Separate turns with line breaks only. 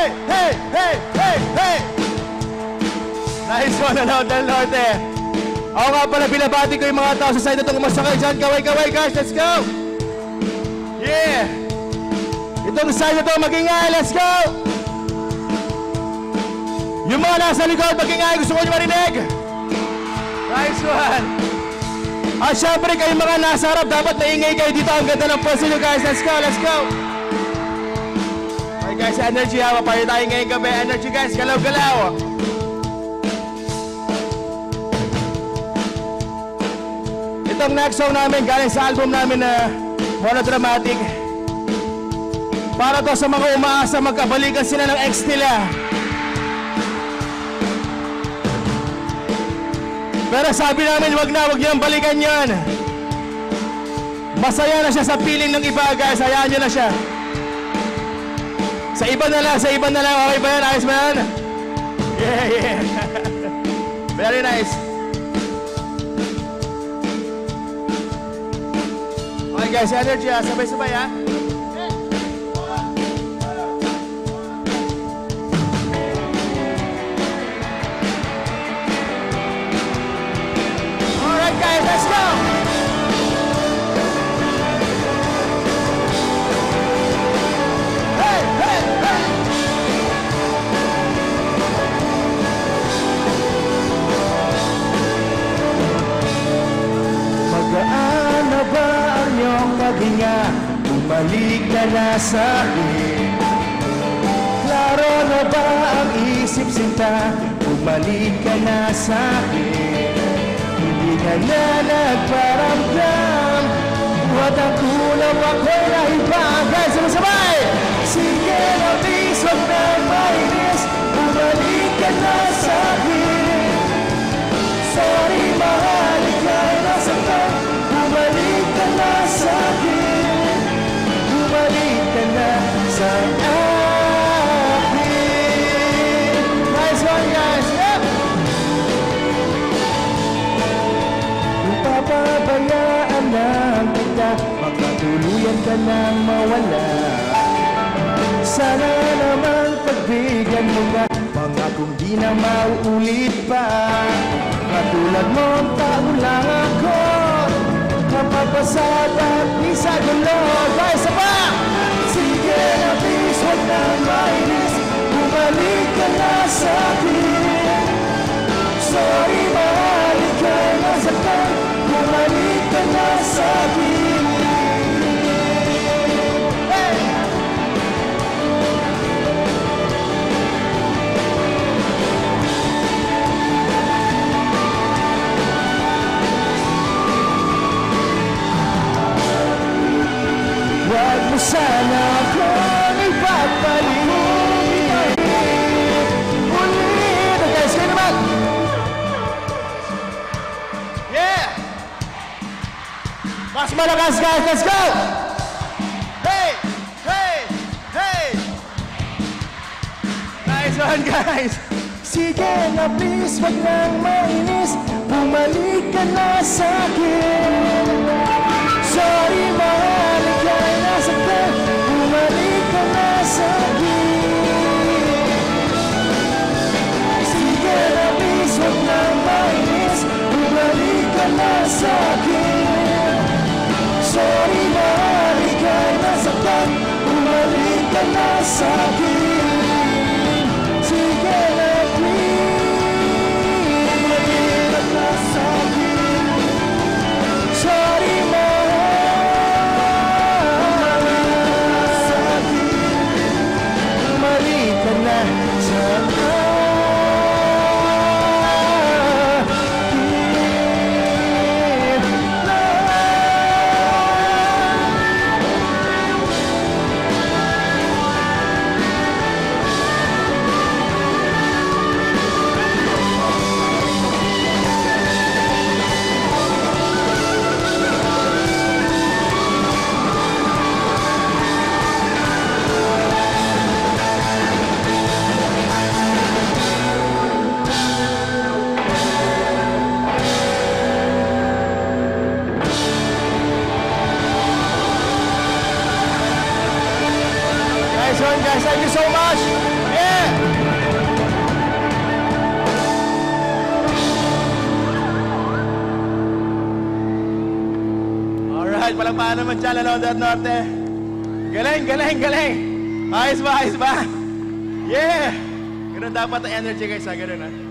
hey, hey, hey, hey, hey. Nice one, ano, Del Norte. Ako nga pala, binabati ko yung mga tao sa side na itong umasakay dyan. Kaway-kaway, guys, let's go. Yeah. Itong side na ito, mag-ingay, let's go. Yung mga nasa likod, mag-ingay, gusto ko nyo marinig. Nice one. At syempre, kayong mga nasa harap, dapat maingay kayo dito. Ang ganda ng pulse nyo, guys. Let's go, let's go. Okay, guys, energy ha. Mapayo tayo ngayong gabi. Energy, guys. Galaw-galaw. Itong next song namin, galing sa album namin na Monodramatic. Para to sa mga umaasa magkabalikan sila ng ex nila. Pero sabi namin, wag niyo nang balikan yan. Masaya na siya sa feeling ng iba, guys. Hayaan nyo na siya. Sa iba na lang, Okay ba yan? Ayos ba yan? Yeah, yeah. Very nice. Okay, guys, energy ha. Sabay-sabay ha. Guys, let's go! Hey, hey, hey! Magaan na ba ang iyong paghinga? Bumalik ka na sa akin. Klaro na ba ang isip sinta? Bumalik ka na sa akin. Hindi ka na nagparamdam. Buhat ang kulang ako'y naiba. Guys, sabay! Sige na, please, huwag na mainis. Bumalik ka na sa akin. Sorry, mahal, ika'y nasaktan. Bumalik ka na sa akin. Bumalik ka na sa akin. Nice one, guys! Yep! Papabayaan lang kita, makatuluyan ka nang mawala. Sana naman pagbigyan mo na, pangakong di na mauulit pa. Katulad mo, tao lang ako, kapapasad at di sa gulo. Guys, saba! Sige na, please, huwag na mainis. Bumalik ka na sa akin. Sorry, mahal, ika'y nasaktan. Bumalik ka na sa akin. Hey! Huwag mo sana akong ipagpalit. Ulit! Guys, kayo naman! Mas malakas, guys, let's go! Hey! Hey! Hey! Nice one, guys! Sige na, please, wag nang mainis. Bumalik ka na sa akin. Sorry, mahal, ika'y nasaktan. Bumalik ka na sa akin. Sige na, please, wag nang mainis. Bumalik ka na sa akin. Sorry, mahal, ika'y nasaktan. Bumalik ka na sa akin. Sige na, please. Bumalik ka na sa akin. Sorry, mahal, bumalik ka na sa akin. Bumalik ka na sa akin. Guys, thank you so much.
Alright, palakpakan naman dyan, Lalondo at Norte. Galing, galing, galing. Ayos ba, ayos ba? Yeah! Ganun dapat ang energy guys, ha? Ganun, ha?